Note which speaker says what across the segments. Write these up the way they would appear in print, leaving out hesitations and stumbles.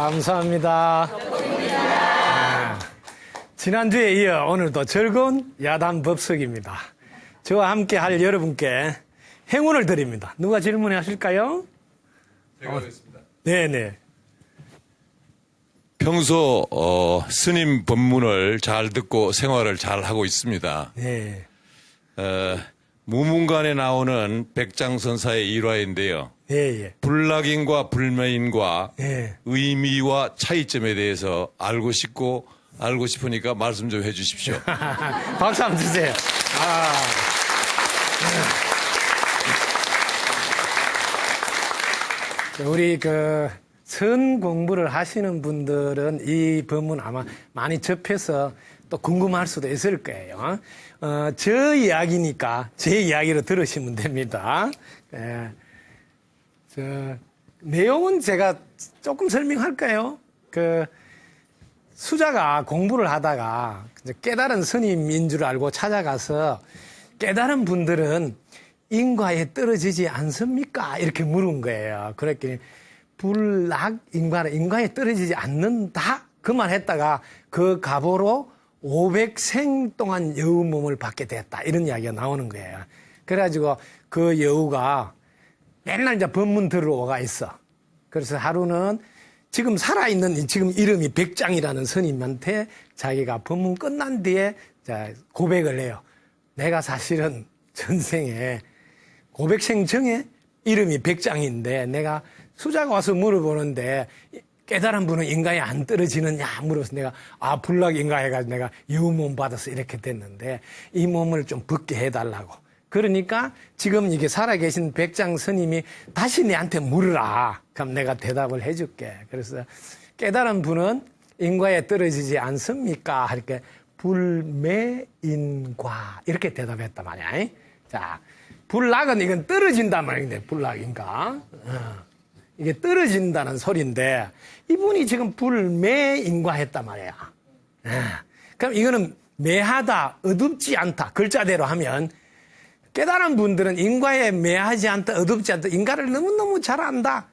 Speaker 1: 감사합니다. 지난주에 이어 오늘도 즐거운 야단 법석입니다. 저와 함께 할 여러분께 행운을 드립니다. 누가 질문해 하실까요?
Speaker 2: 제가 하겠습니다.
Speaker 1: 네네.
Speaker 2: 평소 스님 법문을 잘 듣고 생활을 잘 하고 있습니다.
Speaker 1: 네.
Speaker 2: 무문관에 나오는 백장선사의 일화인데요.
Speaker 1: 예.
Speaker 2: 불락인과 불매인과
Speaker 1: 예.
Speaker 2: 의미와 차이점에 대해서 알고 싶으니까 말씀 좀 해주십시오.
Speaker 1: 박수 한번 주세요. 우리 선 공부를 하시는 분들은 이 법문 아마 많이 접해서 또 궁금할 수도 있을 거예요. 저 이야기니까 제 이야기로 들으시면 됩니다. 내용은 제가 조금 설명할까요? 수자가 공부를 하다가 깨달은 스님인 줄 알고 찾아가서 깨달은 분들은 인과에 떨어지지 않습니까? 이렇게 물은 거예요. 그랬더니 불락 인과에 떨어지지 않는다? 그 말 했다가 그 가보로 500생 동안 여우 몸을 받게 됐다. 이런 이야기가 나오는 거예요. 그래가지고 그 여우가 맨날 이제 법문 들어오가 있어. 그래서 하루는 지금 살아있는 지금 이름이 백장이라는 스님한테 자기가 법문 끝난 뒤에 고백을 해요. 내가 사실은 전생에 500생 전에 이름이 백장인데 내가 수자가 와서 물어보는데 깨달은 분은 인가에 안 떨어지느냐 물어서 내가 불락 인가해가지고 내가 여우몸 받아서 이렇게 됐는데 이 몸을 좀 벗게 해달라고. 그러니까 지금 이게 살아계신 백장 스님이 다시 내한테 물으라. 그럼 내가 대답을 해줄게. 그래서 깨달은 분은 인과에 떨어지지 않습니까? 하니까 불매인과 이렇게 대답했단 말이야. 자, 불락은 이건 떨어진단 말인데 불락인가? 이게 떨어진다는 소리인데 이분이 지금 불매인과 했단 말이야. 그럼 이거는 매하다, 어둡지 않다. 글자대로 하면 깨달은 분들은 인과에 매하지 않다, 어둡지 않다. 인과를 너무너무 잘 안다.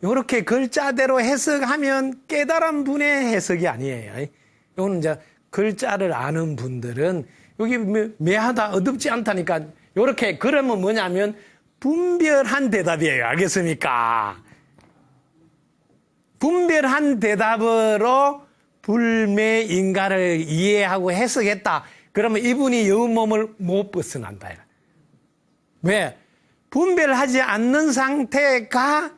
Speaker 1: 이렇게 글자대로 해석하면 깨달은 분의 해석이 아니에요. 이거는 이제 글자를 아는 분들은 여기 매하다, 어둡지 않다니까 이렇게 그러면 뭐냐면 분별한 대답이에요. 알겠습니까? 분별한 대답으로 불매인가를 이해하고 해석했다. 그러면 이분이 여우 몸을 못 벗어난다. 왜? 분별하지 않는 상태가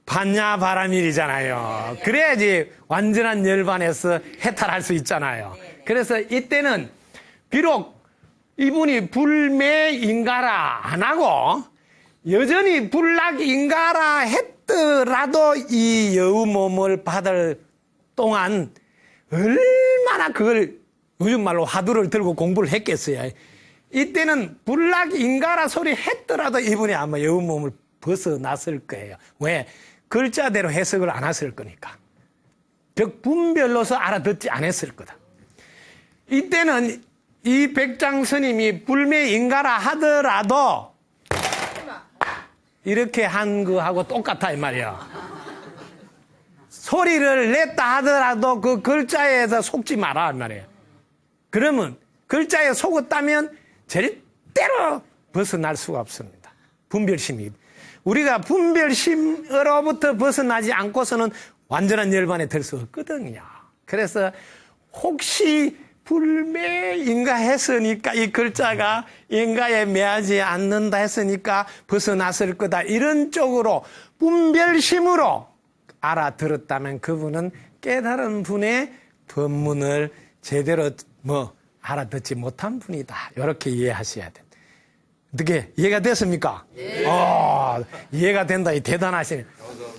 Speaker 1: 반야바라밀이잖아요. 그래야지 완전한 열반에서 해탈할 수 있잖아요. 그래서 이때는 비록 이분이 불매인가라 안 하고 여전히 불락인가라 했더라도 이 여우 몸을 받을 동안 얼마나 그걸 요즘 말로 화두를 들고 공부를 했겠어요. 이때는 불락인가라 소리 했더라도 이분이 아마 여우 몸을 벗어났을 거예요. 왜? 글자대로 해석을 안 했을 거니까. 즉 분별로서 알아듣지 않았을 거다. 이때는 이 백장 스님이 불매인가라 하더라도 이렇게 한 거하고 똑같아 이 말이야. 소리를 냈다 하더라도 그 글자에서 속지 마라 이 말이야. 그러면 글자에 속았다면 절대로 벗어날 수가 없습니다. 분별심이. 우리가 분별심으로부터 벗어나지 않고서는 완전한 열반에 들 수 없거든요. 그래서 혹시 불매인가 했으니까 이 글자가 인가에 매하지 않는다 했으니까 벗어났을 거다. 이런 쪽으로 분별심으로 알아들었다면 그분은 깨달은 분의 법문을 제대로 알아듣지 못한 분이다. 이렇게 이해하셔야 돼. 어떻게 이해가 됐습니까? 네. 이해가 된다. 대단하시네.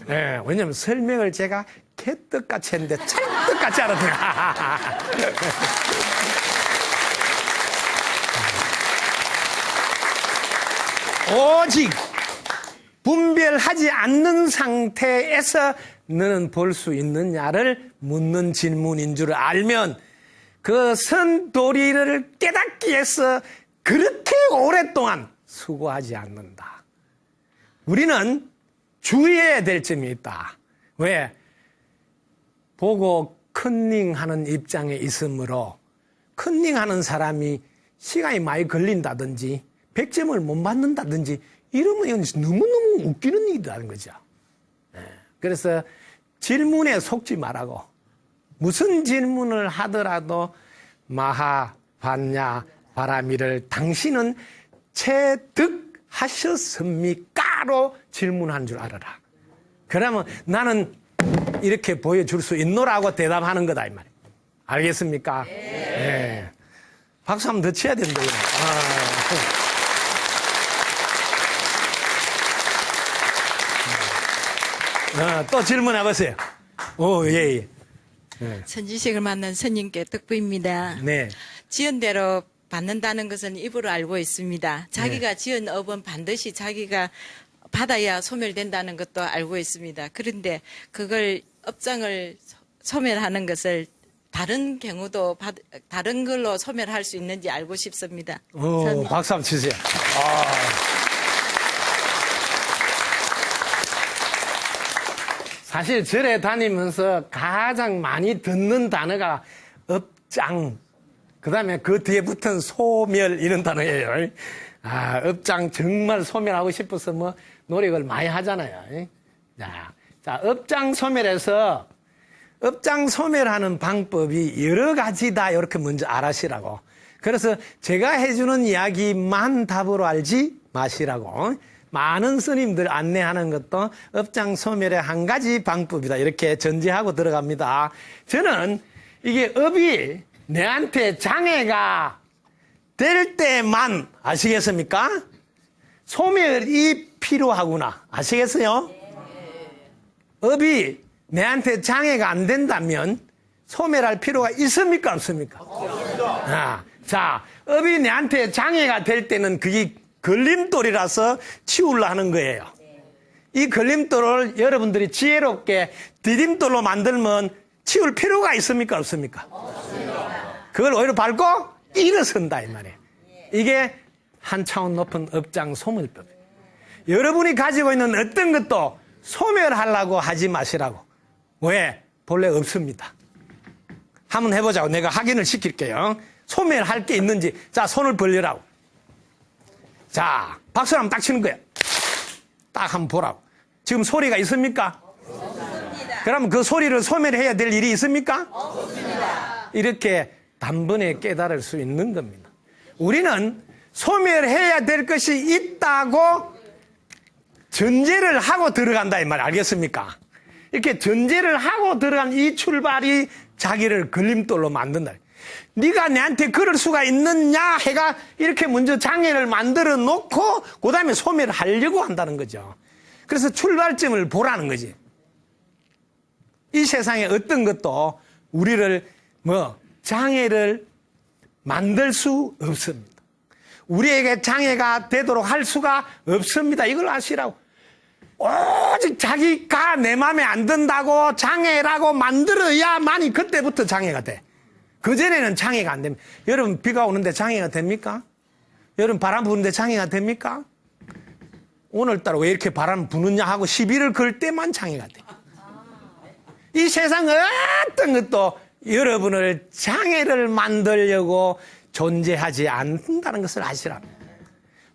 Speaker 1: 네, 왜냐면 설명을 제가 개떡같이 했는데 찰떡같이 알아듣네. 오직 분별하지 않는 상태에서 너는 볼 수 있느냐를 묻는 질문인 줄 알면 그 선도리를 깨닫기 위해서 그렇게 오랫동안 수고하지 않는다. 우리는 주의해야 될 점이 있다. 왜? 보고 컨닝하는 입장에 있으므로 컨닝하는 사람이 시간이 많이 걸린다든지 100점을 못 받는다든지 이러면 이건 너무너무 웃기는 일이라는 거죠. 그래서 질문에 속지 말라고 무슨 질문을 하더라도 마하 반야 바라미를 당신은 체득하셨습니까?로 질문한 줄 알아라. 그러면 나는 이렇게 보여줄 수 있노라고 대답하는 거다 이 말이에요. 알겠습니까? 네. 박수 한 번 더 쳐야 된다. 또 질문해 보세요. 오, 예.
Speaker 3: 선지식을 만난 스님께 덕부입니다.
Speaker 1: 네.
Speaker 3: 지은 대로 받는다는 것은 입으로 알고 있습니다. 자기가 지은 업은 반드시 자기가 받아야 소멸된다는 것도 알고 있습니다. 그런데 그걸 업장을 소멸하는 것을 다른 경우도 다른 걸로 소멸할 수 있는지 알고 싶습니다.
Speaker 1: 오, 박수 한번 치세요. 사실 절에 다니면서 가장 많이 듣는 단어가 업장, 그 다음에 그 뒤에 붙은 소멸 이런 단어예요. 업장 정말 소멸하고 싶어서 뭐 노력을 많이 하잖아요. 자, 업장 소멸에서 업장 소멸하는 방법이 여러 가지다 이렇게 먼저 알으시라고. 그래서 제가 해주는 이야기만 답으로 알지 마시라고. 많은 스님들 안내하는 것도 업장 소멸의 한 가지 방법이다 이렇게 전제하고 들어갑니다. 저는 이게 업이 내한테 장애가 될 때만 아시겠습니까? 소멸이 필요하구나. 아시겠어요? 업이 내한테 장애가 안 된다면 소멸할 필요가 있습니까? 없습니까? 자, 업이 내한테 장애가 될 때는 그게 걸림돌이라서 치우려 하는 거예요. 이 걸림돌을 여러분들이 지혜롭게 디딤돌로 만들면 치울 필요가 있습니까? 없습니까? 그걸 오히려 밟고 일어선다 이 말이에요. 이게 한 차원 높은 업장 소멸법이에요. 여러분이 가지고 있는 어떤 것도 소멸하려고 하지 마시라고. 왜? 본래 없습니다. 한번 해보자고. 내가 확인을 시킬게요. 소멸할 게 있는지. 자, 손을 벌리라고. 자, 박수를 한번 딱 치는 거예요. 딱 한번 보라고. 지금 소리가 있습니까? 없습니다. 그럼 그 소리를 소멸해야 될 일이 있습니까? 없습니다. 이렇게 단번에 깨달을 수 있는 겁니다. 우리는 소멸해야 될 것이 있다고 전제를 하고 들어간다 이 말 알겠습니까? 이렇게 전제를 하고 들어간 이 출발이 자기를 걸림돌로 만든다. 네가 내한테 그럴 수가 있느냐 해가 이렇게 먼저 장애를 만들어 놓고 그 다음에 소멸을 하려고 한다는 거죠. 그래서 출발점을 보라는 거지. 이 세상에 어떤 것도 우리를 장애를 만들 수 없습니다. 우리에게 장애가 되도록 할 수가 없습니다. 이걸 아시라고. 오직 자기가 내 마음에 안 든다고 장애라고 만들어야만이 그때부터 장애가 돼. 그전에는 장애가 안 됩니다. 여러분 비가 오는데 장애가 됩니까? 여러분 바람 부는데 장애가 됩니까? 오늘따라 왜 이렇게 바람 부느냐 하고 시비를 걸 때만 장애가 돼. 이 세상 어떤 것도 여러분을 장애를 만들려고 존재하지 않는다는 것을 아시라.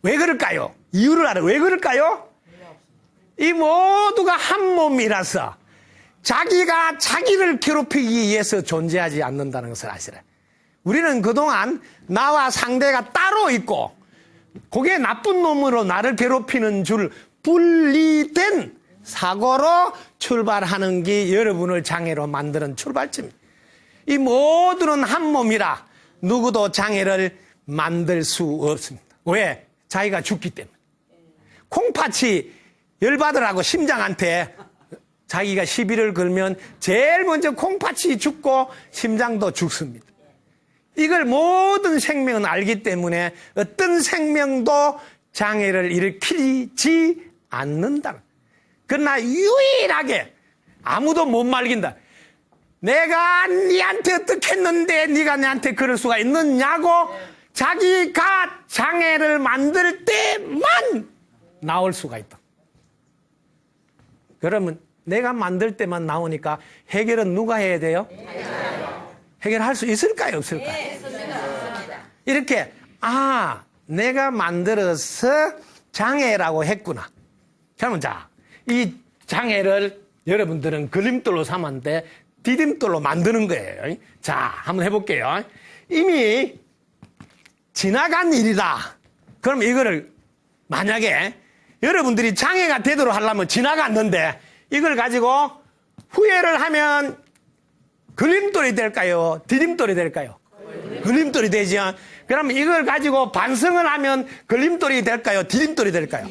Speaker 1: 왜 그럴까요? 이유를 알아. 왜 그럴까요? 이 모두가 한 몸이라서 자기가 자기를 괴롭히기 위해서 존재하지 않는다는 것을 아시라. 우리는 그동안 나와 상대가 따로 있고 그게 나쁜 놈으로 나를 괴롭히는 줄 분리된 사고로 출발하는 게 여러분을 장애로 만드는 출발점입니다. 이 모두는 한 몸이라 누구도 장애를 만들 수 없습니다. 왜? 자기가 죽기 때문에. 콩팥이 열받으라고 심장한테 자기가 시비를 걸면 제일 먼저 콩팥이 죽고 심장도 죽습니다. 이걸 모든 생명은 알기 때문에 어떤 생명도 장애를 일으키지 않는다. 그러나 유일하게 아무도 못 말긴다. 내가 네한테 어떻게 했는데 네가 내한테 그럴 수가 있느냐고 자기가 장애를 만들 때만 나올 수가 있다. 그러면 내가 만들 때만 나오니까 해결은 누가 해야 돼요? 해결할 수 있을까요? 없을까요? 이렇게 내가 만들어서 장애라고 했구나. 그러면 자, 이 장애를 여러분들은 걸림돌로 삼았는데 디딤돌로 만드는 거예요. 자, 한번 해볼게요. 이미 지나간 일이다. 그럼 이거를 만약에 여러분들이 장애가 되도록 하려면 지나갔는데 이걸 가지고 후회를 하면 걸림돌이 될까요? 디딤돌이 될까요? 걸림돌이 되죠. 그럼 이걸 가지고 반성을 하면 걸림돌이 될까요? 디딤돌이 될까요?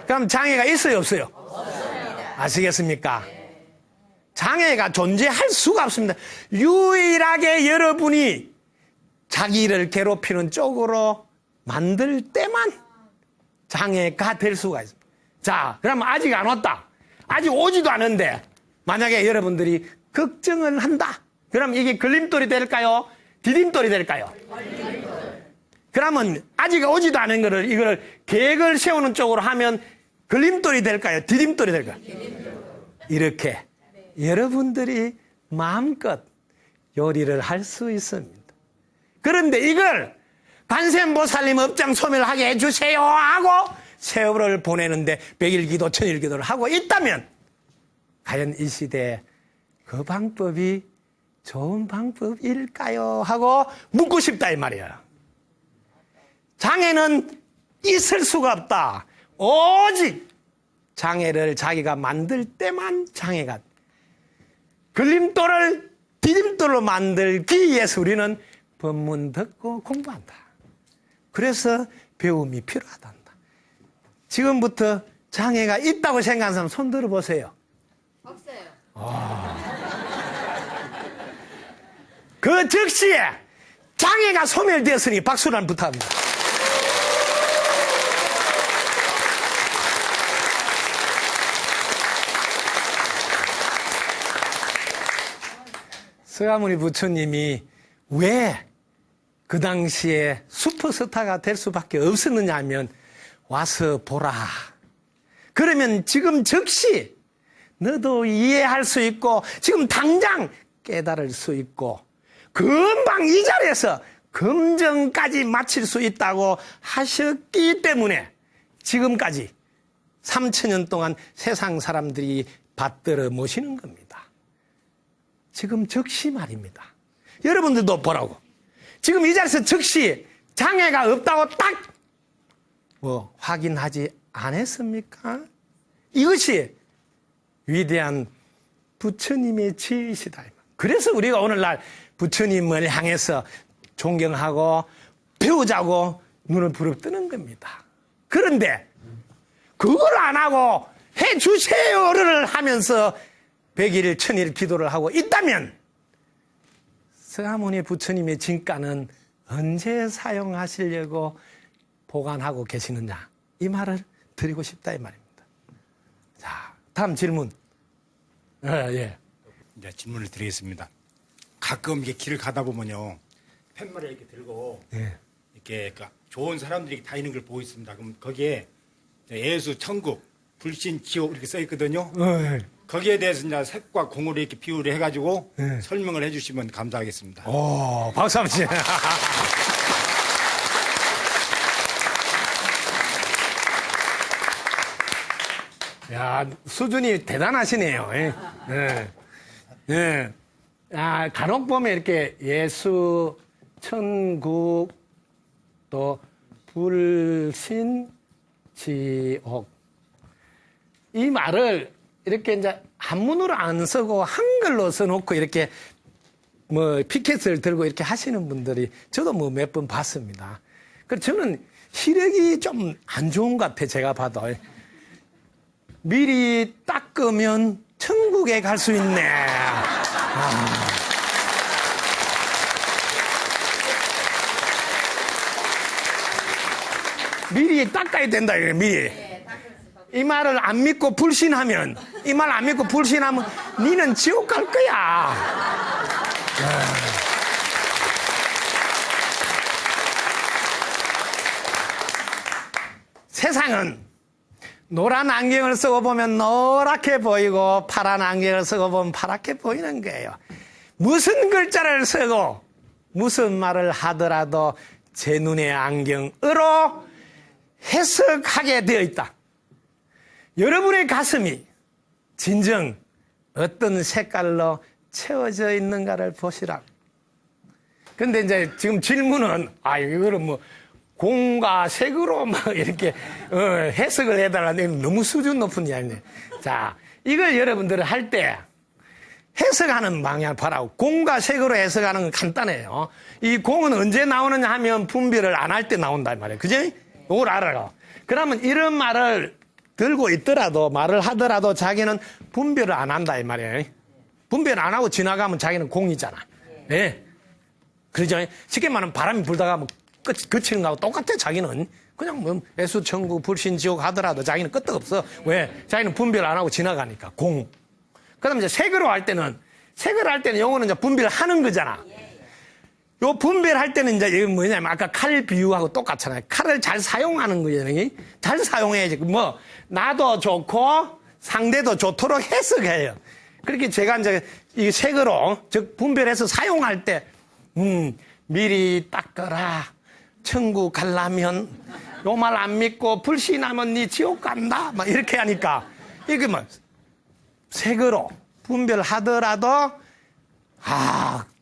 Speaker 1: 그럼 장애가 있어요, 없어요? 아시겠습니까? 장애가 존재할 수가 없습니다. 유일하게 여러분이 자기를 괴롭히는 쪽으로 만들 때만 장애가 될 수가 있습니다. 자, 그러면 아직 안 왔다. 아직 오지도 않은데 만약에 여러분들이 걱정을 한다. 그럼 이게 걸림돌이 될까요? 디딤돌이 될까요? 그러면 아직 오지도 않은 거를 이걸 계획을 세우는 쪽으로 하면 걸림돌이 될까요? 디딤돌이 될까요? 이렇게 여러분들이 마음껏 요리를 할 수 있습니다. 그런데 이걸 관세음보살님 업장 소멸하게 해주세요 하고 세월을 보내는데 100일 기도, 1000일 기도를 하고 있다면 과연 이 시대에 그 방법이 좋은 방법일까요? 하고 묻고 싶다 이 말이야. 장애는 있을 수가 없다. 오직 장애를 자기가 만들 때만 장애가 걸림돌을 디딤돌로 만들기 위해서 우리는 법문 듣고 공부한다. 그래서 배움이 필요하단다. 지금부터 장애가 있다고 생각하는 사람 손 들어보세요. 없어요. 그 즉시에 장애가 소멸되었으니 박수를 부탁합니다. 서가모니 부처님이 왜 그 당시에 슈퍼스타가 될 수밖에 없었느냐 하면 와서 보라. 그러면 지금 즉시 너도 이해할 수 있고 지금 당장 깨달을 수 있고 금방 이 자리에서 검정까지 마칠 수 있다고 하셨기 때문에 지금까지 3000년 동안 세상 사람들이 받들어 모시는 겁니다. 지금 즉시 말입니다. 여러분들도 보라고. 지금 이 자리에서 즉시 장애가 없다고 딱 확인하지 않았습니까? 이것이 위대한 부처님의 지혜이시다. 그래서 우리가 오늘날 부처님을 향해서 존경하고 배우자고 눈을 부릅뜨는 겁니다. 그런데 그걸 안 하고 해주세요를 하면서 100일, 1000일 기도를 하고 있다면 서가모니 부처님의 진가는 언제 사용하시려고 보관하고 계시느냐 이 말을 드리고 싶다 이 말입니다. 자, 다음 질문. 예.
Speaker 4: 이제 질문을 드리겠습니다. 가끔 이렇게 길을 가다 보면요 팻말을 이렇게 들고 이렇게 좋은 사람들이 다니는 걸 보고 있습니다. 그럼 거기에 예수, 천국, 불신, 지옥 이렇게 써 있거든요. 거기에 대해서 이제 색과 공으로 이렇게 비유를 해가지고 설명을 해주시면 감사하겠습니다.
Speaker 1: 오, 박수 한번 치세요. 야, 수준이 대단하시네요. 간혹 보면 이렇게 예수, 천국, 또 불신, 지옥. 이 말을 이렇게 이제 한문으로 안 쓰고 한글로 써놓고 이렇게 피켓을 들고 이렇게 하시는 분들이 저도 몇 번 봤습니다. 그래서 저는 시력이 좀 안 좋은 것 같아, 제가 봐도. 미리 닦으면 천국에 갈 수 있네. 미리 닦아야 된다, 이래, 미리. 이 말을 안 믿고 불신하면, 이 말 안 믿고 불신하면, 니는 지옥 갈 거야. 세상은 노란 안경을 쓰고 보면 노랗게 보이고 파란 안경을 쓰고 보면 파랗게 보이는 거예요. 무슨 글자를 쓰고 무슨 말을 하더라도 제 눈의 안경으로 해석하게 되어 있다. 여러분의 가슴이 진정 어떤 색깔로 채워져 있는가를 보시라. 근데 이제 지금 질문은, 이거는 뭐, 공과 색으로 막 이렇게, 해석을 해달라는 너무 수준 높은 이야기네. 자, 이걸 여러분들은 할 때, 해석하는 방향을 봐라고. 공과 색으로 해석하는 건 간단해요. 이 공은 언제 나오느냐 하면 분별을 안 할 때 나온단 말이에요. 그지? 이걸 알아라. 그러면 이런 말을 들고 있더라도, 말을 하더라도 자기는 분별을 안 한다, 이 말이에요. 분별 안 하고 지나가면 자기는 공이잖아. 예. 그러죠? 쉽게 말하면 바람이 불다가 뭐 그치는 거하고 똑같아, 자기는. 그냥 뭐 애수, 천국, 불신, 지옥 하더라도 자기는 끄떡없어. 왜? 자기는 분별 안 하고 지나가니까. 공. 그 다음에 이제 색으로 할 때는 요거는 이제 분별하는 거잖아. 요 분별할 때는 이제 이게 뭐냐면 아까 칼 비유하고 똑같잖아요. 칼을 잘 사용하는 거잖아요. 잘 사용해야지. 뭐, 나도 좋고 상대도 좋도록 해석해요. 그렇게 제가 이제 이 색으로, 즉, 분별해서 사용할 때, 미리 닦아라. 천국 가려면, 요 말 안 믿고 불신하면 니 지옥 간다. 막 이렇게 하니까, 이게 뭐, 색으로 분별하더라도,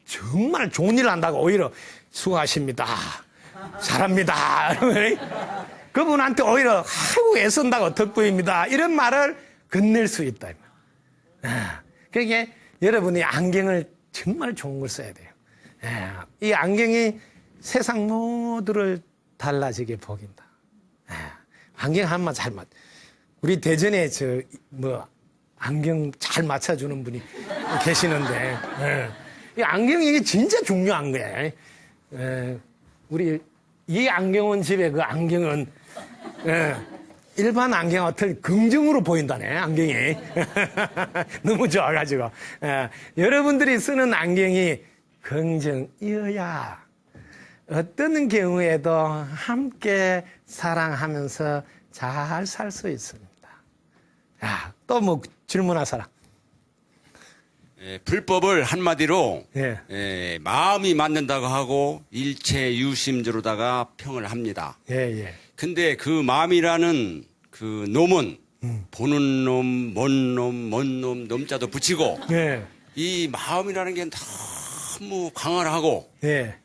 Speaker 1: 정말 좋은 일을 한다고 오히려 수고하십니다. 잘합니다. 그분한테 오히려, 아이고, 애쓴다고 덕분입니다. 이런 말을 건넬 수 있다. 그러니까 여러분이 안경을 정말 좋은 걸 써야 돼요. 이 안경이 세상 모두를 달라지게 복인다. 안경 한마 잘 우리 대전에 안경 잘 맞춰주는 분이 계시는데, 이 안경이 이게 진짜 중요한 거예요. 우리 이 안경은 집에 그 안경은, 일반 안경하고 틀린 긍정으로 보인다네, 안경이. 너무 좋아가지고. 여러분들이 쓰는 안경이 긍정이어야 어떤 경우에도 함께 사랑하면서 잘 살 수 있습니다. 또 뭐 질문할 사람?
Speaker 5: 불법을 한마디로
Speaker 1: 예.
Speaker 5: 마음이 맞는다고 하고 일체 유심조로다가 평을 합니다.
Speaker 1: 예.
Speaker 5: 근데 그 마음이라는 그 놈은 보는 놈, 먼 놈, 놈자도 붙이고
Speaker 1: 예.
Speaker 5: 이 마음이라는 게 너무 강하고
Speaker 1: 예.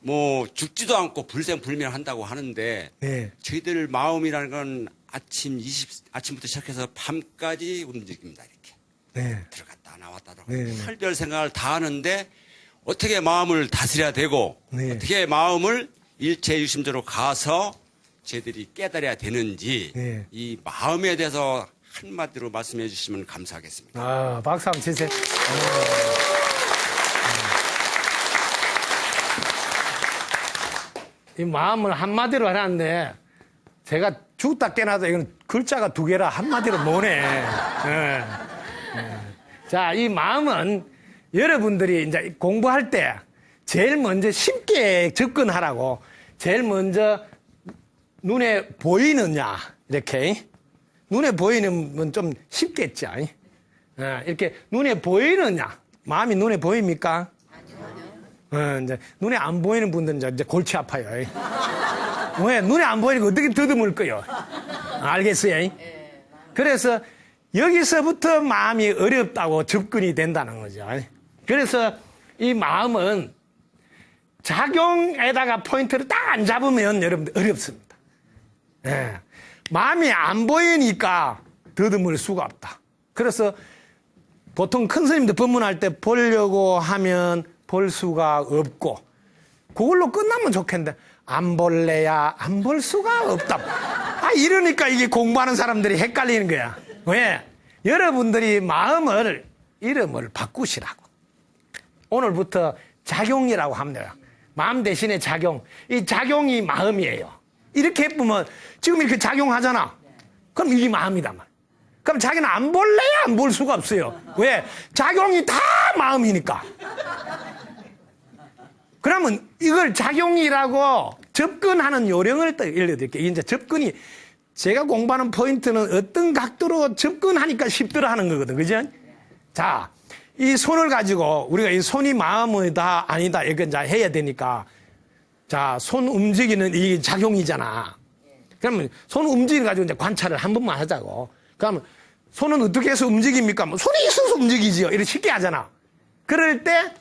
Speaker 5: 뭐 죽지도 않고 불생불멸한다고 하는데
Speaker 1: 예.
Speaker 5: 저희들 마음이라는 건 아침부터 시작해서 밤까지 움직입니다. 이렇게
Speaker 1: 네.
Speaker 5: 들어갔다 나왔다
Speaker 1: 네.
Speaker 5: 별별 생각을 다 하는데 어떻게 마음을 다스려야 되고
Speaker 1: 네.
Speaker 5: 어떻게 마음을 일체유심대로 가서 저희들이 깨달아야 되는지
Speaker 1: 네.
Speaker 5: 이 마음에 대해서 한마디로 말씀해 주시면 감사하겠습니다.
Speaker 1: 박수 한번 치세요. 이 마음을 한마디로 하라는데 제가 죽다 깨나도 이건 글자가 2개라 한마디로 뭐네. 자, 이 마음은 여러분들이 이제 공부할 때 제일 먼저 쉽게 접근하라고 제일 먼저 눈에 보이느냐, 이렇게. 눈에 보이는 건 좀 쉽겠죠. 이렇게 눈에 보이느냐. 마음이 눈에 보입니까? 아니요. 이제 눈에 안 보이는 분들은 이제 골치 아파요. 왜? 눈에 안 보이니까 어떻게 더듬을 거요? 알겠어요? 그래서 여기서부터 마음이 어렵다고 접근이 된다는 거죠. 그래서 이 마음은 작용에다가 포인트를 딱 안 잡으면 여러분들 어렵습니다. 마음이 안 보이니까 더듬을 수가 없다. 그래서 보통 큰 스님들 법문할 때 보려고 하면 볼 수가 없고 그걸로 끝나면 좋겠는데 안 볼래야 안 볼 수가 없다. 이러니까 이게 공부하는 사람들이 헷갈리는 거야. 왜? 여러분들이 마음을 이름을 바꾸시라고. 오늘부터 작용이라고 합니다. 마음 대신에 작용. 이 작용이 마음이에요. 이렇게 보면 지금 이렇게 작용하잖아. 그럼 이게 마음이다 말. 그럼 자기는 안 볼래야 안 볼 수가 없어요. 왜? 작용이 다 마음이니까. 그러면 이걸 작용이라고 접근하는 요령을 또 알려드릴게요. 이제 접근이 제가 공부하는 포인트는 어떤 각도로 접근하니까 쉽더라 하는 거거든. 그죠? 자, 이 손을 가지고 우리가 이 손이 마음이다 아니다 이거 이제 해야 되니까 자, 손 움직이는 이 작용이잖아. 그러면 손 움직이는 가지고 이제 관찰을 한 번만 하자고. 그러면 손은 어떻게 해서 움직입니까? 뭐 손이 있어서 움직이지요. 이렇게 쉽게 하잖아. 그럴 때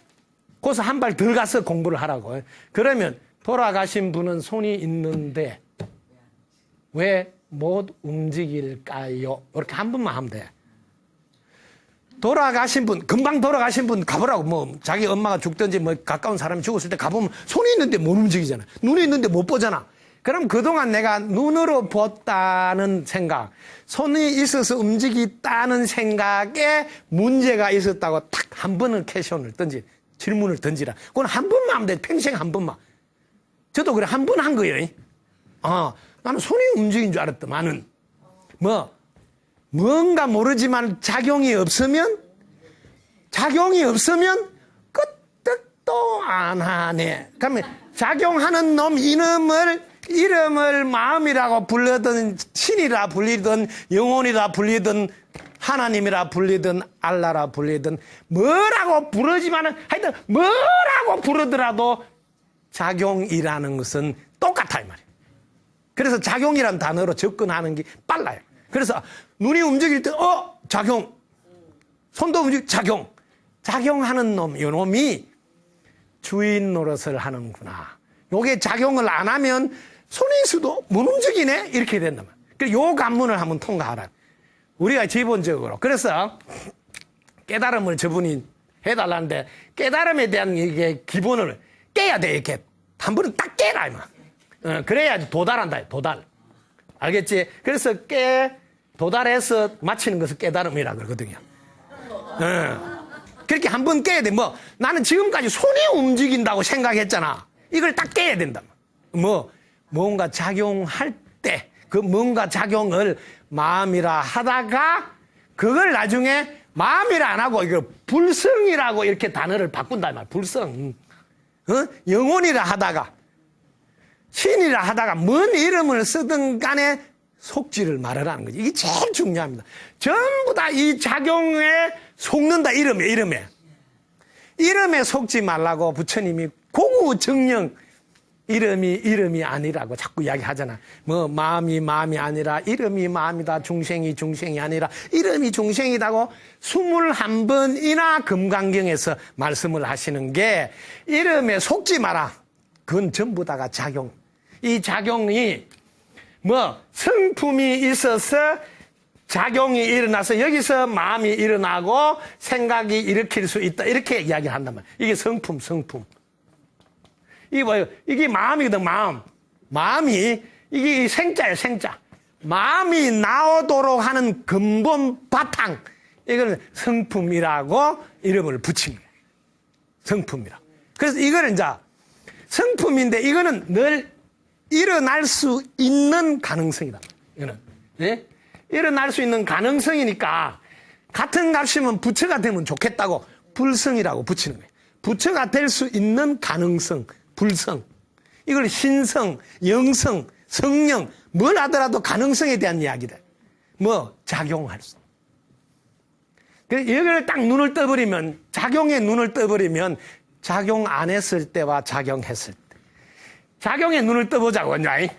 Speaker 1: 거기서 한 발 덜 가서 공부를 하라고. 그러면 돌아가신 분은 손이 있는데 왜 못 움직일까요? 이렇게 한 번만 하면 돼. 돌아가신 분, 금방 돌아가신 분 가보라고. 뭐 자기 엄마가 죽든지 뭐 가까운 사람이 죽었을 때 가보면 손이 있는데 못 움직이잖아. 눈이 있는데 못 보잖아. 그럼 그동안 내가 눈으로 봤다는 생각, 손이 있어서 움직였다는 생각에 문제가 있었다고 탁 한 번을 퀘션을 질문을 던지라. 그건 한 번만 하면 돼. 평생 한 번만. 저도 그래 한 번 한 거예요. 나는 손이 움직인 줄 알았더만은 뭔가 모르지만 작용이 없으면 끄떡도 안 하네. 그러면 작용하는 놈 이름을 마음이라고 불리든 신이라 불리든 영혼이라 불리든 하나님이라 불리든 알라라 불리든 뭐라고 부르지만은 하여튼 뭐라고 부르더라도 작용이라는 것은 똑같아 이 말이에요. 그래서 작용이라는 단어로 접근하는 게 빨라요. 그래서 눈이 움직일 때 작용, 손도 움직일 작용, 작용하는 놈, 이 놈이 주인 노릇을 하는구나. 요게 작용을 안 하면 손이 있어도 못 움직이네 이렇게 된단 말이에요. 그래서 요 관문을 한번 통과하라. 우리가 기본적으로 그래서 깨달음을 저분이 해달라는데 깨달음에 대한 이게 기본을 깨야 돼. 이렇게 한 번은 딱 깨라 이마. 그래야지 도달한다. 도달. 알겠지? 그래서 도달해서 마치는 것을 깨달음이라 그러거든요. 그렇게 한 번 깨야 돼. 나는 지금까지 손이 움직인다고 생각했잖아. 이걸 딱 깨야 된다. 뭔가 작용할 때, 그 뭔가 작용을 마음이라 하다가, 그걸 나중에 마음이라 안 하고, 이거 불성이라고 이렇게 단어를 바꾼다. 말 불성. 영혼이라 하다가, 신이라 하다가, 뭔 이름을 쓰든 간에 속지를 말하라는 거지. 이게 제일 중요합니다. 전부 다 이 작용에 속는다, 이름에. 이름에 속지 말라고 부처님이 고구정령 이름이 아니라고 자꾸 이야기하잖아. 마음이 아니라 이름이 마음이다. 중생이 아니라 이름이 중생이다고 21번이나 금강경에서 말씀을 하시는 게 이름에 속지 마라. 그건 전부 다가 작용. 이 작용이 성품이 있어서 작용이 일어나서 여기서 마음이 일어나고 생각이 일으킬 수 있다. 이렇게 이야기를 한단 말이야. 이게 성품. 이게 뭐예요? 이게 마음이거든, 마음. 마음이, 이게 생자예요, 생자. 마음이 나오도록 하는 근본 바탕. 이걸 성품이라고 이름을 붙인 거예요. 성품이라고. 그래서 이거는 이제 성품인데 이거는 늘 일어날 수 있는 가능성이다. 이거는. 예? 일어날 수 있는 가능성이니까 같은 값이면 부처가 되면 좋겠다고 불성이라고 붙이는 거예요. 부처가 될 수 있는 가능성, 불성. 이걸 신성, 영성, 성령, 뭘 하더라도 가능성에 대한 이야기다. 작용할 수. 여기를 딱 눈을 떠버리면, 작용에 눈을 떠버리면, 작용 안 했을 때와 작용했을 때. 작용에 눈을 떠보자고, 이제.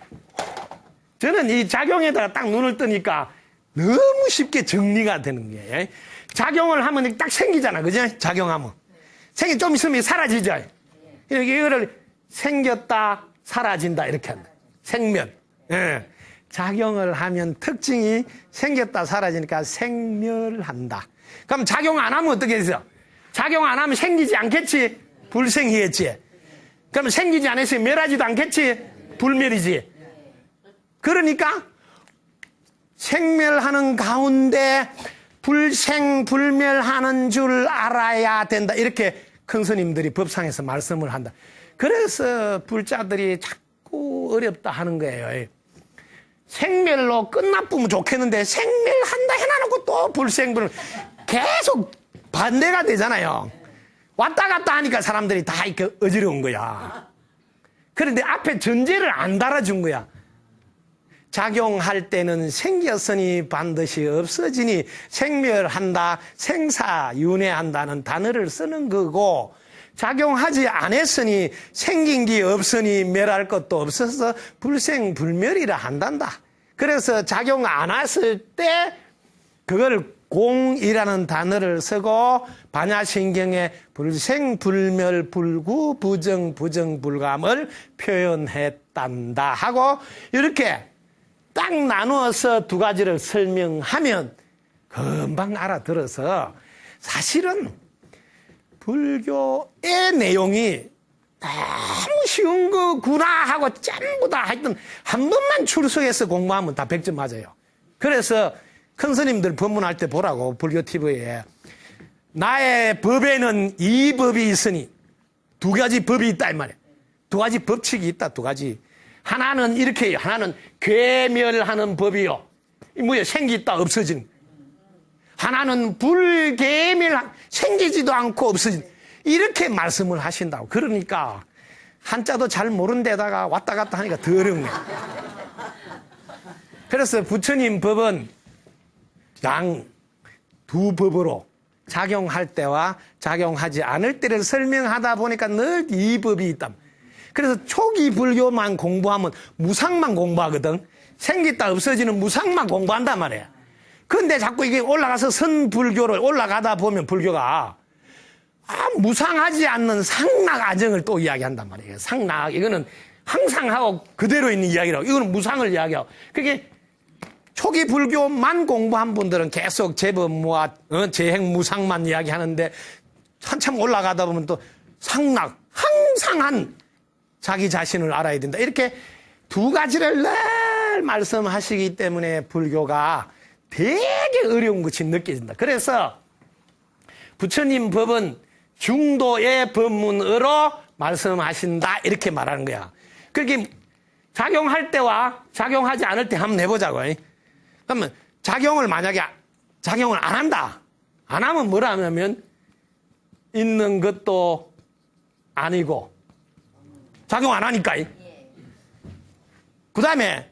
Speaker 1: 저는 이 작용에다가 딱 눈을 뜨니까 너무 쉽게 정리가 되는 거예요. 작용을 하면 딱 생기잖아, 그죠? 작용하면. 좀 있으면 사라지죠? 이거를 생겼다, 사라진다, 이렇게 한다. 생멸. 예. 작용을 하면 특징이 생겼다, 사라지니까 생멸한다. 그럼 작용 안 하면 어떻게 되죠? 작용 안 하면 생기지 않겠지? 불생이겠지? 그럼 생기지 않았으면 멸하지도 않겠지? 불멸이지? 그러니까 생멸하는 가운데 불생불멸하는 줄 알아야 된다. 이렇게 큰 스님들이 법상에서 말씀을 한다. 그래서 불자들이 자꾸 어렵다 하는 거예요. 생멸로 끝나쁘면 좋겠는데 생멸한다 해놔놓고 또 불생불멸 계속 반대가 되잖아요. 왔다 갔다 하니까 사람들이 다 이렇게 어지러운 거야. 그런데 앞에 전제를 안 달아준 거야. 작용할 때는 생겼으니 반드시 없어지니 생멸한다, 생사윤회한다는 단어를 쓰는 거고, 작용하지 않았으니 생긴 게 없으니 멸할 것도 없어서 불생불멸이라 한단다. 그래서 작용 안 했을 때 그걸 공이라는 단어를 쓰고 반야신경에 불생불멸 불구 부정 부정불감을 표현했단다 하고 이렇게 딱 나누어서 두 가지를 설명하면 금방 알아들어서 사실은 불교의 내용이 너무 쉬운 거구나 하고 전부 다 하여튼 한 번만 출석해서 공부하면 다 100점 맞아요. 그래서 큰 스님들 법문할 때 보라고 불교 TV에 나의 법에는 이 법이 있으니 두 가지 법이 있다 이 말이에요. 두 가지 법칙이 있다 두 가지. 하나는 이렇게 해요. 하나는 괴멸하는 법이요. 뭐예요? 생기있다 없어지는. 하나는 불괴멸 생기지도 않고 없어진 이렇게 말씀을 하신다고. 그러니까 한자도 잘 모르는 데다가 왔다 갔다 하니까 더 어렵네. 그래서 부처님 법은 양 두 법으로 작용할 때와 작용하지 않을 때를 설명하다 보니까 늘 이 법이 있다. 그래서 초기 불교만 공부하면 무상만 공부하거든. 생겼다 없어지는 무상만 공부한단 말이야. 근데 자꾸 이게 올라가서 선불교를 올라가다 보면 불교가 무상하지 않는 상락아정을 또 이야기한단 말이에요. 상락 이거는 항상 하고 그대로 있는 이야기라고. 이거는 무상을 이야기하고. 그게 초기 불교만 공부한 분들은 계속 제법무와 재행 무상만 이야기하는데 한참 올라가다 보면 또 상락 항상한 자기 자신을 알아야 된다. 이렇게 두 가지를 늘 말씀하시기 때문에 불교가 되게 어려운 것이 느껴진다. 그래서 부처님 법은 중도의 법문으로 말씀하신다 이렇게 말하는 거야. 그렇게 작용할 때와 작용하지 않을 때 한번 해보자고. 그러면 작용을 만약에 작용을 안 한다. 안 하면 뭐라 하냐면 있는 것도 아니고 작용 안 하니까. 그 다음에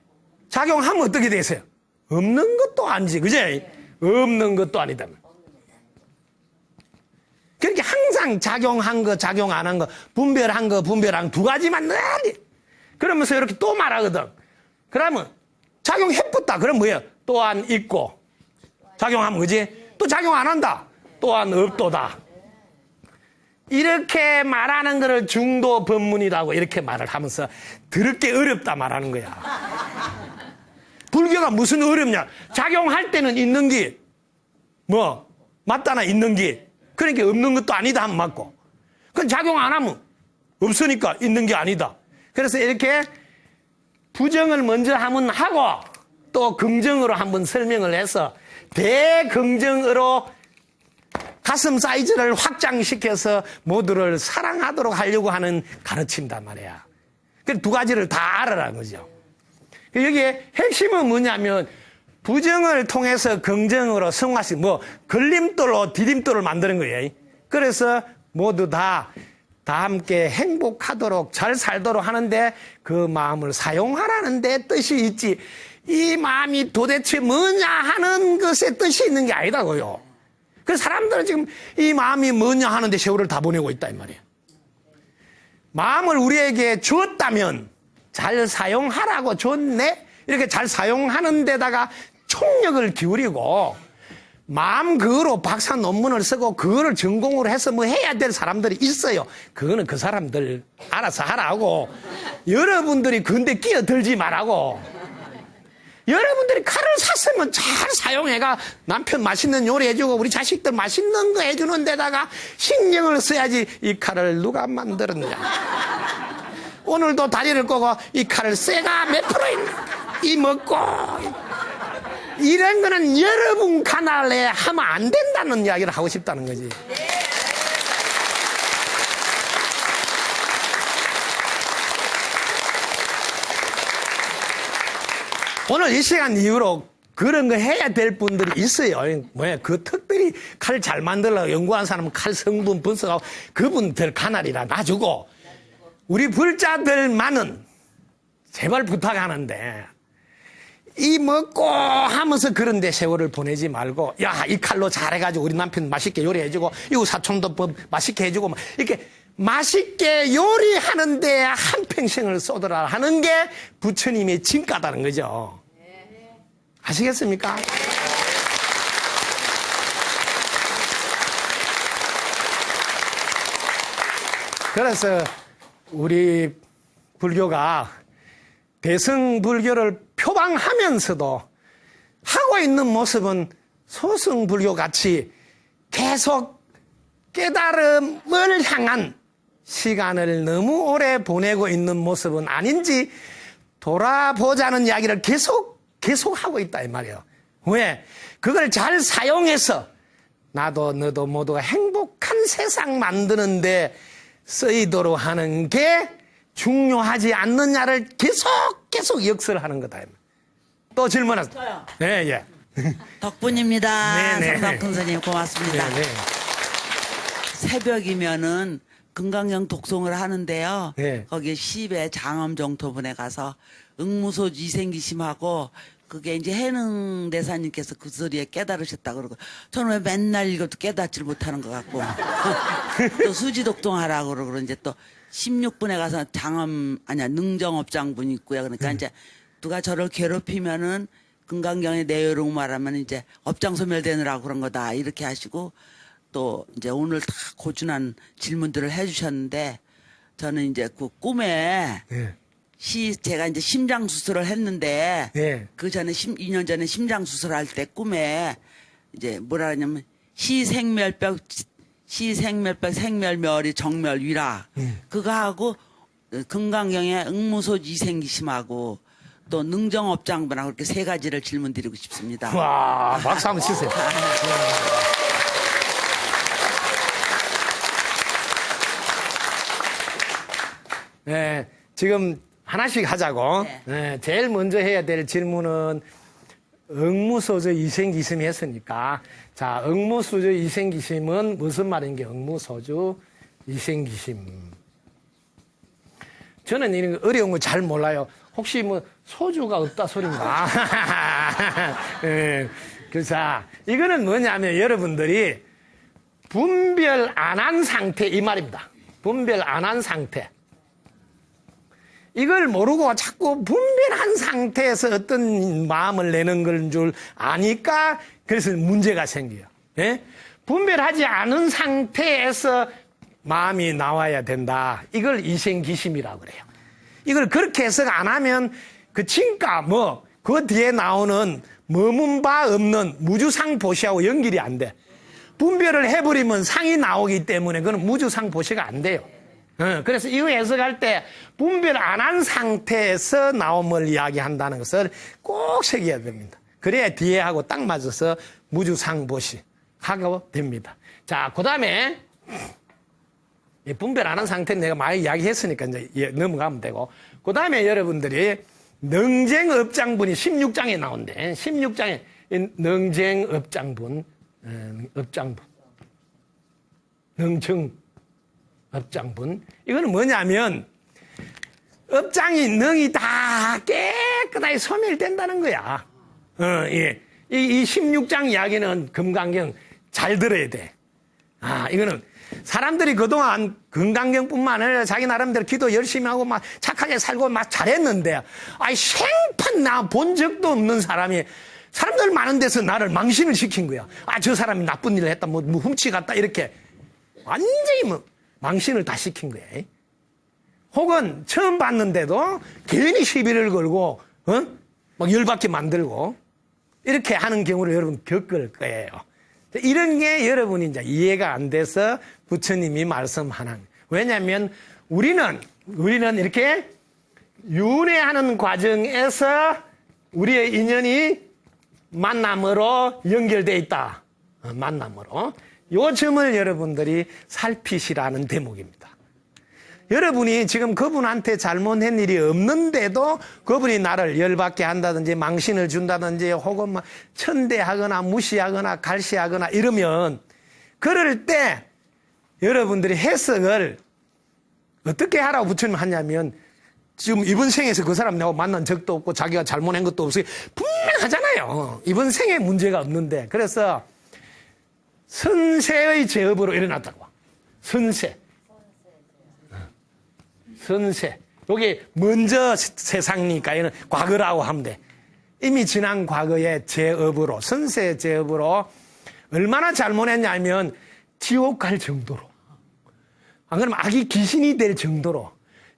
Speaker 1: 작용하면 어떻게 되세요? 없는 것도 아니지, 그제? 없는 것도 아니다. 그렇게 항상 작용한 거, 작용 안 한 거, 분별한 거, 분별한 거 두 가지만 늘 그러면서 이렇게 또 말하거든. 그러면 작용해봤다. 그럼 뭐예요? 또한 있고. 작용하면 그지? 또 작용 안 한다. 또한 없도다. 이렇게 말하는 거를 중도 법문이라고 이렇게 말을 하면서 더럽게 어렵다 말하는 거야. 불교가 무슨 어렵냐? 작용할 때는 있는 게, 맞다나 있는 게. 그러니까 없는 것도 아니다 하면 맞고. 그건 작용 안 하면 없으니까 있는 게 아니다. 그래서 이렇게 부정을 먼저 하면 하고 또 긍정으로 한번 설명을 해서 대긍정으로 가슴 사이즈를 확장시켜서 모두를 사랑하도록 하려고 하는 가르침단 말이야. 그 두 가지를 다 알아라는 거죠. 여기에 핵심은 뭐냐면 부정을 통해서 긍정으로 승화시 걸림돌로 디딤돌을 만드는 거예요. 그래서 모두 다 함께 행복하도록 잘 살도록 하는데 그 마음을 사용하라는 데 뜻이 있지. 이 마음이 도대체 뭐냐 하는 것에 뜻이 있는 게 아니다고요. 그 사람들은 지금 이 마음이 뭐냐 하는데 세월을 다 보내고 있다 이 말이에요. 마음을 우리에게 주었다면 잘 사용하라고 줬네. 이렇게 잘 사용하는 데다가 총력을 기울이고 마음 그거로 박사 논문을 쓰고 그거를 전공으로 해서 뭐 해야 될 사람들이 있어요. 그거는 그 사람들 알아서 하라고. 여러분들이 근데 끼어들지 말라고. 여러분들이 칼을 샀으면 잘 사용해가 남편 맛있는 요리 해주고 우리 자식들 맛있는 거 해주는 데다가 신경을 써야지. 이 칼을 누가 만들었냐. 오늘도 다리를 꼬고 이 칼을 쇠가 몇 프로 있나. 이 먹고. 이런 거는 여러분 카날에 하면 안 된다는 이야기를 하고 싶다는 거지. 오늘 이 시간 이후로 그런 거 해야 될 분들이 있어요. 그 특별히 칼 잘 만들려고 연구한 사람은 칼 성분 분석하고 그분들 카날이라 놔주고 우리 불자들만은 제발 부탁하는데 이 먹고 하면서 그런데 세월을 보내지 말고, 야, 이 칼로 잘해가지고 우리 남편 맛있게 요리해주고, 이거 사촌도 맛있게 해주고, 막 이렇게 맛있게 요리하는데 한평생을 쏟으라 하는 게 부처님의 진가다는 거죠. 아시겠습니까? 그래서 우리 불교가 대승불교를 표방하면서도 하고 있는 모습은 소승불교 같이 계속 깨달음을 향한 시간을 너무 오래 보내고 있는 모습은 아닌지 돌아보자는 이야기를 계속 하고 있다 이 말이에요. 왜? 그걸 잘 사용해서 나도 너도 모두가 행복한 세상 만드는데 쓰이도록 하는 게 중요하지 않느냐를 계속 역설하는 거다. 또 질문하세요. 네, 예.
Speaker 6: 덕분입니다.
Speaker 1: 네네.
Speaker 6: 성광큰 스님 고맙습니다.
Speaker 1: 네, 네.
Speaker 6: 새벽이면은 금강경 독송을 하는데요.
Speaker 1: 네.
Speaker 6: 거기 시배 장엄정토분에 가서 응무소주 이생기심하고 그게 이제 해능 대사님께서 그 소리에 깨달으셨다 그러고 저는 왜 맨날 읽어도 깨닫지를 못하는 것 같고 또 수지독동하라고 그러고 이제 또 16분에 가서 능정업장분 있고요. 그러니까 이제 누가 저를 괴롭히면은 금강경의 내요록 말하면 이제 업장 소멸되느라고 그런 거다 이렇게 하시고 또 이제 오늘 다 고준한 질문들을 해주셨는데 저는 이제 그 꿈에
Speaker 1: 네.
Speaker 6: 제가 이제 심장 수술을 했는데
Speaker 1: 네.
Speaker 6: 그 전에 2년 전에 심장 수술할 때 꿈에 이제 뭐라 하냐면 시생멸벽 생멸멸이 정멸위라 그거 하고 금강경의 응무소 이생기심하고 또 능정업장분하고 이렇게 세 가지를 질문드리고 싶습니다.
Speaker 1: 와, 박수 한번 치세요. 네, 지금 하나씩 하자고.
Speaker 6: 네.
Speaker 1: 네, 제일 먼저 해야 될 질문은 응무소저 이생기심이 했으니까. 자, 응무소저 이생기심은 무슨 말인 게 응무소저 이생기심. 저는 이런 거 어려운 거 잘 몰라요. 혹시 뭐 소주가 없다 소린가? 네, 그래서 이거는 뭐냐면 여러분들이 분별 안 한 상태 이 말입니다. 분별 안 한 상태. 이걸 모르고 자꾸 분별한 상태에서 어떤 마음을 내는 걸 줄 아니까 그래서 문제가 생겨요. 예? 분별하지 않은 상태에서 마음이 나와야 된다. 이걸 이생기심이라고 그래요. 이걸 그렇게 해석 안 하면 그 진가 그 뒤에 나오는 머문 바 없는 무주상보시하고 연결이 안 돼. 분별을 해버리면 상이 나오기 때문에 그건 무주상보시가 안 돼요. 그래서 이거 해석할 때 분별 안 한 상태에서 나옴을 이야기한다는 것을 꼭 새겨야 됩니다. 그래야 뒤에 하고 딱 맞아서 무주상보시 하고 됩니다. 자, 그 다음에 분별 안 한 상태는 내가 많이 이야기했으니까 이제 넘어가면 되고 그 다음에 여러분들이 능쟁업장분이 16장에 나온대. 16장에 능쟁업장분 능청 업장분. 이거는 뭐냐면 업장이 능이 다 깨끗하게 소멸된다는 거야. 예. 이 16장 이야기는 금강경 잘 들어야 돼. 이거는 사람들이 그동안 금강경뿐만 아니라 자기 나름대로 기도 열심히 하고 막 착하게 살고 막 잘했는데 생판 나 본 적도 없는 사람이 사람들 많은 데서 나를 망신을 시킨 거야. 저 사람이 나쁜 일을 했다, 뭐 훔치 갔다 이렇게 완전히 망신을 다 시킨 거야. 혹은 처음 봤는데도 괜히 시비를 걸고 막 열받게 만들고 이렇게 하는 경우를 여러분 겪을 거예요. 이런 게 여러분이 이제 이해가 안 돼서 부처님이 말씀하는. 왜냐하면 우리는 이렇게 윤회하는 과정에서 우리의 인연이 만남으로 연결되어 있다. 만남으로. 요 점을 여러분들이 살피시라는 대목입니다. 여러분이 지금 그분한테 잘못한 일이 없는데도 그분이 나를 열받게 한다든지 망신을 준다든지 혹은 막 천대하거나 무시하거나 갈시하거나 이러면 그럴 때 여러분들이 해석을 어떻게 하라고 부처님 하냐면 지금 이번 생에서 그 사람 내가 만난 적도 없고 자기가 잘못한 것도 없어요. 분명히 분명하잖아요. 이번 생에 문제가 없는데. 그래서 선세의 제업으로 일어났다고. 선세. 선세. 여기 먼저 세상이니까 이는 과거라고 하면 돼. 이미 지난 과거의 제업으로, 선세 제업으로 얼마나 잘못했냐면 지옥 갈 정도로. 안 그러면 아기 귀신이 될 정도로,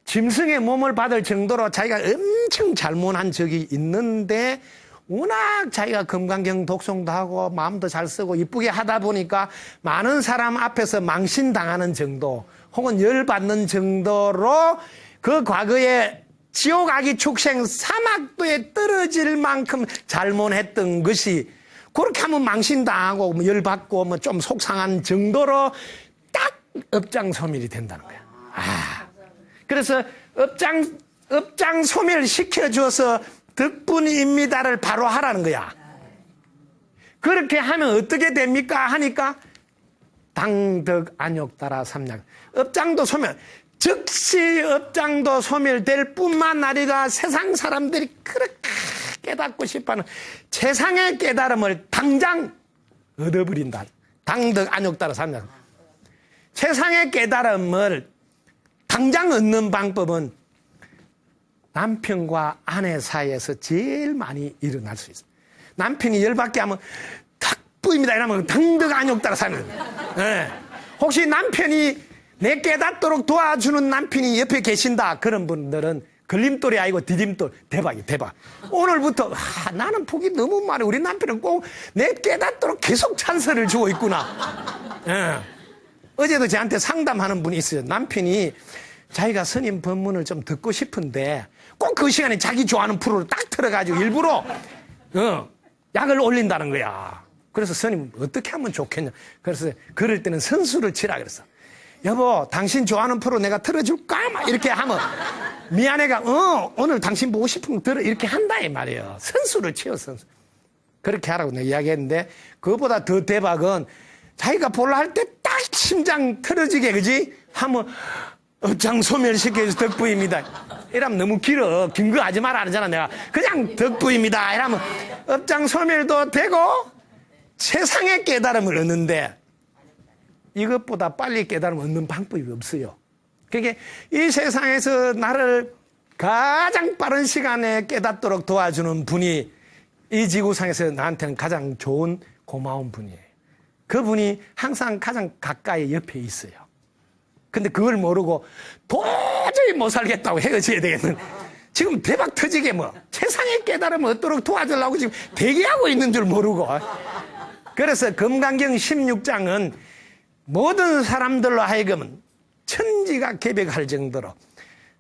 Speaker 1: 짐승의 몸을 받을 정도로 자기가 엄청 잘못한 적이 있는데 워낙 자기가 금강경 독송도 하고 마음도 잘 쓰고 이쁘게 하다 보니까 많은 사람 앞에서 망신당하는 정도 혹은 열받는 정도로 그 과거에 지옥 아기 축생 사막도에 떨어질 만큼 잘못했던 것이 그렇게 하면 망신당하고 뭐 열받고 뭐 좀 속상한 정도로 딱 업장소멸이 된다는 거야. 그래서 업장 소멸 시켜줘서 덕분입니다를 바로 하라는 거야. 그렇게 하면 어떻게 됩니까? 하니까 당덕 안욕 따라 삼약. 업장도 소멸. 즉시 업장도 소멸될 뿐만 아니라 세상 사람들이 그렇게 깨닫고 싶어하는 세상의 깨달음을 당장 얻어버린다. 당덕 안욕 따라 삼약. 세상의 깨달음을 당장 얻는 방법은 남편과 아내 사이에서 제일 많이 일어날 수 있습니다. 남편이 열받게 하면 탁부입니다 이러면 당덕 안욕 따라 사는 거예요. 네. 혹시 남편이 내 깨닫도록 도와주는 남편이 옆에 계신다. 그런 분들은 걸림돌이 아니고 디딤돌. 대박이에요. 대박. 오늘부터 나는 복이 너무 많아. 우리 남편은 꼭 내 깨닫도록 계속 찬스를 주고 있구나. 네. 어제도 저한테 상담하는 분이 있어요. 남편이 자기가 스님 법문을 좀 듣고 싶은데 꼭 그 시간에 자기 좋아하는 프로를 딱 틀어가지고 일부러 약을 올린다는 거야. 그래서 스님 어떻게 하면 좋겠냐. 그래서 그럴 때는 선수를 치라 그랬어. 여보 당신 좋아하는 프로 내가 틀어줄까? 막 이렇게 하면 미안해가 오늘 당신 보고 싶은 거 들어 이렇게 한다 이 말이에요. 선수를 치워 선수. 그렇게 하라고 내가 이야기했는데 그것보다 더 대박은 자기가 볼라 할 때 딱 심장 틀어지게 그지? 하면 업장 소멸시켜서 덕부입니다. 이러면 너무 길어. 긴 거 하지 마라 하잖아 내가. 그냥 덕부입니다. 이러면 업장 소멸도 되고 세상의 깨달음을 얻는데 이것보다 빨리 깨달음을 얻는 방법이 없어요. 그게 이 세상에서 나를 가장 빠른 시간에 깨닫도록 도와주는 분이 이 지구상에서 나한테는 가장 좋은 고마운 분이에요. 그분이 항상 가장 가까이 옆에 있어요. 근데 그걸 모르고 도저히 못 살겠다고 헤어져야 되겠는. 지금 대박 터지게 뭐 세상의 깨달음을 얻도록 도와주려고 지금 대기하고 있는 줄 모르고. 그래서 금강경 16장은 모든 사람들로 하여금은 천지가 개벽할 정도로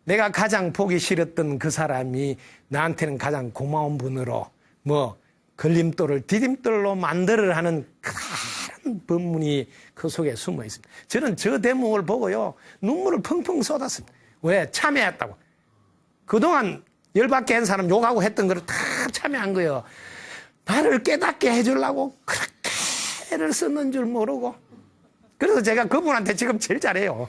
Speaker 1: 내가 가장 보기 싫었던 그 사람이 나한테는 가장 고마운 분으로 뭐 걸림돌을 디딤돌로 만들어 하는 큰 법문이 그 속에 숨어 있습니다. 저는 저 대목을 보고요 눈물을 펑펑 쏟았습니다. 왜? 참여했다고. 그동안 열받게 한 사람 욕하고 했던 걸 다 참여한 거예요. 나를 깨닫게 해주려고 그렇게 애를 썼는 줄 모르고. 그래서 제가 그분한테 지금 제일 잘해요.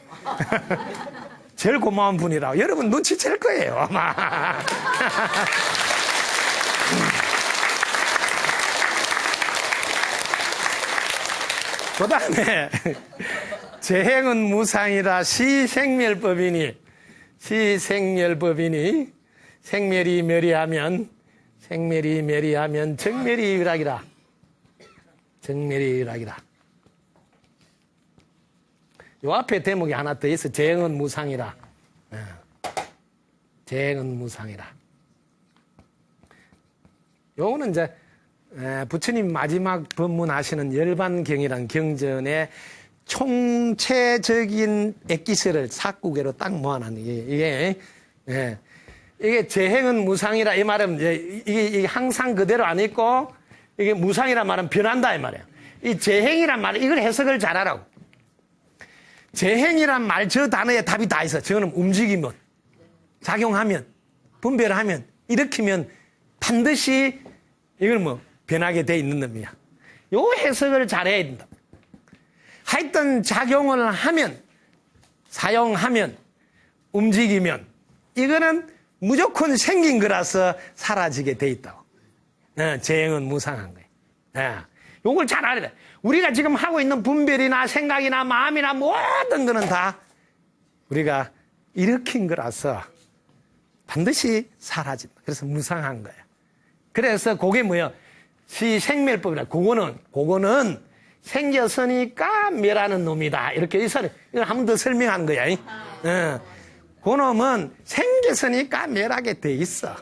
Speaker 1: 제일 고마운 분이라고. 여러분 눈치챌 거예요 아마. 그 다음에 재행은 무상이라 시생멸법이니 생멸이 멸이하면 정멸이 유락이라. 요 앞에 대목이 하나 더 있어. 재행은 무상이라. 재행은 무상이라. 요거는 이제 부처님 마지막 법문하시는 열반경이란 경전의 총체적인 액기스를 사구개로 딱 모아놨는 이게 재행은 무상이라 이 말은 이게 항상 그대로 안 있고 이게 무상이란 말은 변한다 이 말이에요. 이 재행이란 말 이걸 해석을 잘하라고. 재행이란 말 저 단어에 답이 다 있어. 저는 움직이면 작용하면 분별하면 일으키면 반드시 이걸 뭐 변하게 돼 있는 놈이야. 요 해석을 잘해야 된다. 하여튼 작용을 하면 사용하면 움직이면 이거는 무조건 생긴 거라서 사라지게 돼 있다고. 재행은 무상한 거예요. 요걸 잘 알아야 돼. 우리가 지금 하고 있는 분별이나 생각이나 마음이나 모든 거는 다 우리가 일으킨 거라서 반드시 사라진다. 그래서 무상한 거예요. 그래서 그게 뭐예요? 시생멸법이라. 그거는 생겼으니까 멸하는 놈이다. 이렇게 이걸 한 번 더 설명하는 거야. 그놈은 생겼으니까 멸하게 돼 있어.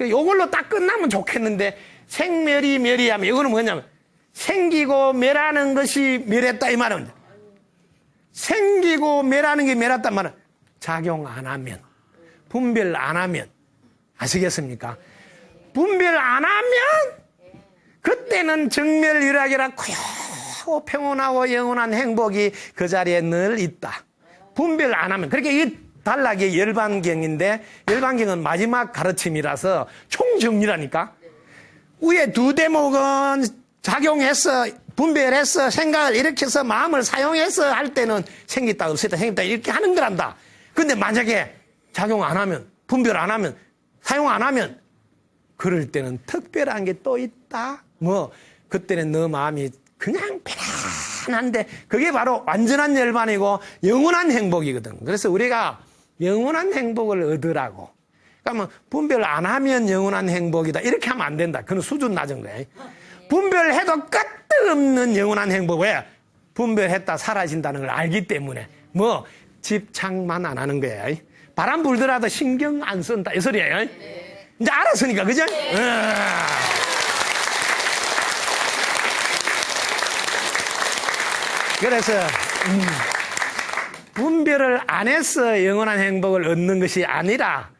Speaker 1: 요걸로 딱 끝나면 좋겠는데 생멸이 멸이하면 이거는 뭐냐면 생기고 멸하는 것이 멸했다 이 말은 생기고 멸하는 게 멸했단 말은 작용 안 하면 분별 안 하면 아시겠습니까? 분별 안 하면 그때는 정멸유락이라 고요하고 평온하고 영원한 행복이 그 자리에 늘 있다. 분별 안 하면 그렇게 이 단락이 열반경인데 열반경은 마지막 가르침이라서 총정리라니까. 위에 두 대목은 작용해서 분별해서 생각을 일으켜서 마음을 사용해서 할 때는 생겼다 없었다 생겼다 이렇게 하는 거란다. 근데 만약에 작용 안 하면 분별 안 하면 사용 안 하면 그럴 때는 특별한 게 또 있다. 뭐 그때는 너 마음이 그냥 편안한데 그게 바로 완전한 열반이고 영원한 행복이거든. 그래서 우리가 영원한 행복을 얻으라고. 그러니까 뭐 분별 안 하면 영원한 행복이다. 이렇게 하면 안 된다. 그건 수준 낮은 거예요. 분별해도 끝없는 영원한 행복. 왜? 분별했다 사라진다는 걸 알기 때문에 뭐 집착만 안 하는 거예요. 바람 불더라도 신경 안 쓴다. 이 소리예요. 이제 알았으니까 그죠? 그래서 분별을 안 해서 영원한 행복을 얻는 것이 아니라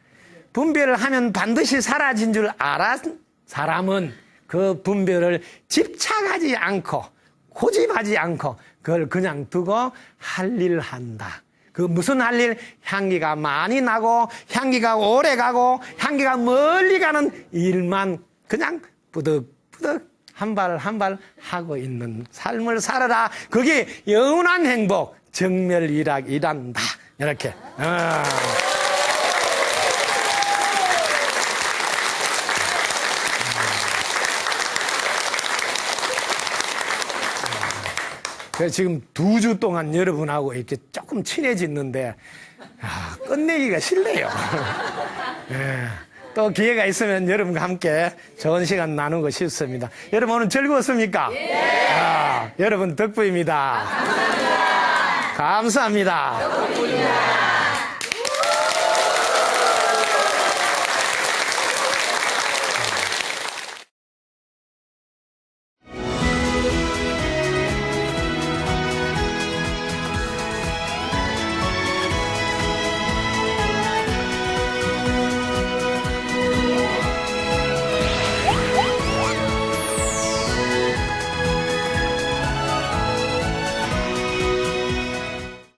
Speaker 1: 분별을 하면 반드시 사라진 줄 알았 사람은 그 분별을 집착하지 않고 고집하지 않고 그걸 그냥 두고 할 일 한다. 그 무슨 할 일? 향기가 많이 나고 향기가 오래 가고 향기가 멀리 가는 일만 그냥 뿌득뿌득 한 발 한 발 하고 있는 삶을 살아라. 그게 영원한 행복, 정멸일학이란다. 이렇게. 그래서 지금 2주 동안 여러분하고 이렇게 조금 친해졌는데 끝내기가 싫네요. 예. 또 기회가 있으면 여러분과 함께 좋은 시간 나누고 싶습니다. 여러분 오늘 즐거웠습니까? 여러분 덕분입니다. 감사합니다.